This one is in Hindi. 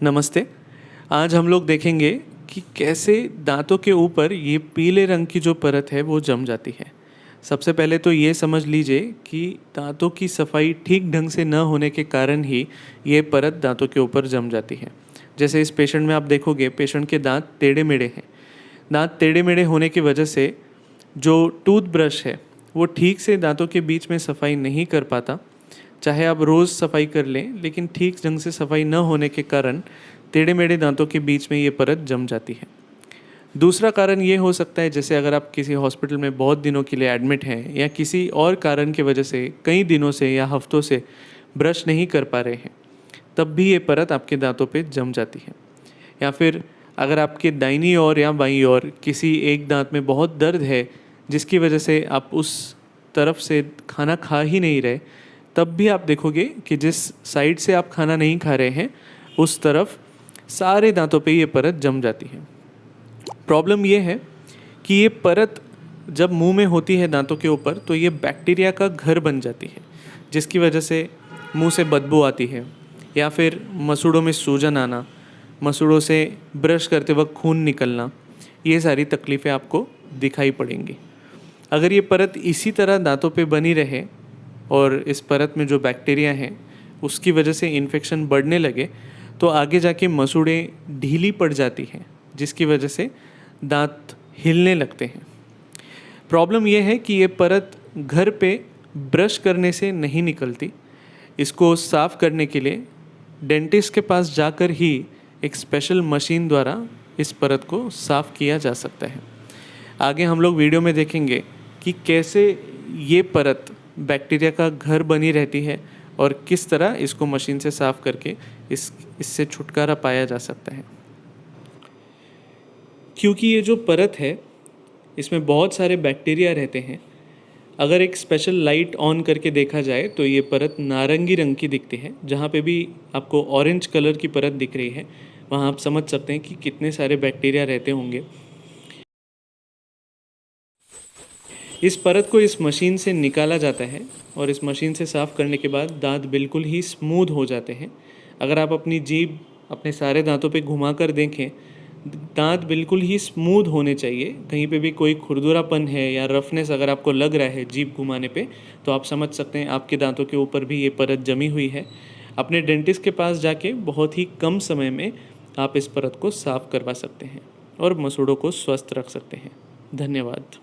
नमस्ते। आज हम लोग देखेंगे कि कैसे दांतों के ऊपर ये पीले रंग की जो परत है वो जम जाती है। सबसे पहले तो ये समझ लीजिए कि दांतों की सफाई ठीक ढंग से न होने के कारण ही ये परत दांतों के ऊपर जम जाती है। जैसे इस पेशेंट में आप देखोगे, पेशेंट के दांत टेढ़े मेढ़े हैं। दांत टेढ़े मेढ़े होने की वजह से जो टूथब्रश है वो ठीक से दांतों के बीच में सफाई नहीं कर पाता। चाहे आप रोज़ सफाई कर लें, लेकिन ठीक ढंग से सफाई न होने के कारण टेढ़े मेढ़े दांतों के बीच में ये परत जम जाती है। दूसरा कारण ये हो सकता है, जैसे अगर आप किसी हॉस्पिटल में बहुत दिनों के लिए एडमिट हैं या किसी और कारण की वजह से कई दिनों से या हफ्तों से ब्रश नहीं कर पा रहे हैं, तब भी ये परत आपके दांतों पे जम जाती है। या फिर अगर आपके दाहिनी ओर या बाईं ओर किसी एक दांत में बहुत दर्द है, जिसकी वजह से आप उस तरफ से खाना खा ही नहीं रहे, तब भी आप देखोगे कि जिस साइड से आप खाना नहीं खा रहे हैं उस तरफ सारे दांतों पे ये परत जम जाती है। प्रॉब्लम ये है कि ये परत जब मुंह में होती है दांतों के ऊपर, तो ये बैक्टीरिया का घर बन जाती है, जिसकी वजह से मुंह से बदबू आती है या फिर मसूड़ों में सूजन आना, मसूड़ों से ब्रश करते वक्त खून निकलना, ये सारी तकलीफ़ें आपको दिखाई पड़ेंगी। अगर ये परत इसी तरह दांतों पे बनी रहे और इस परत में जो बैक्टीरिया हैं उसकी वजह से इन्फेक्शन बढ़ने लगे, तो आगे जाके मसूड़ें ढीली पड़ जाती हैं, जिसकी वजह से दांत हिलने लगते हैं। प्रॉब्लम यह है कि ये परत घर पे ब्रश करने से नहीं निकलती। इसको साफ़ करने के लिए डेंटिस्ट के पास जाकर ही एक स्पेशल मशीन द्वारा इस परत को साफ़ किया जा सकता है। आगे हम लोग वीडियो में देखेंगे कि कैसे ये परत बैक्टीरिया का घर बनी रहती है और किस तरह इसको मशीन से साफ़ करके इससे छुटकारा पाया जा सकता है। क्योंकि ये जो परत है इसमें बहुत सारे बैक्टीरिया रहते हैं। अगर एक स्पेशल लाइट ऑन करके देखा जाए तो ये परत नारंगी रंग की दिखती है। जहाँ पे भी आपको ऑरेंज कलर की परत दिख रही है, वहाँ आप समझ सकते हैं कि कितने सारे बैक्टीरिया रहते होंगे। इस परत को इस मशीन से निकाला जाता है और इस मशीन से साफ़ करने के बाद दांत बिल्कुल ही स्मूथ हो जाते हैं। अगर आप अपनी जीभ अपने सारे दांतों पे घुमा कर देखें, दांत बिल्कुल ही स्मूथ होने चाहिए। कहीं पे भी कोई खुरदुरापन है या रफनेस अगर आपको लग रहा है जीभ घुमाने पे, तो आप समझ सकते हैं आपके दांतों के ऊपर भी ये परत जमी हुई है। अपने डेंटिस्ट के पास जाके बहुत ही कम समय में आप इस परत को साफ़ करवा सकते हैं और मसूड़ों को स्वस्थ रख सकते हैं। धन्यवाद।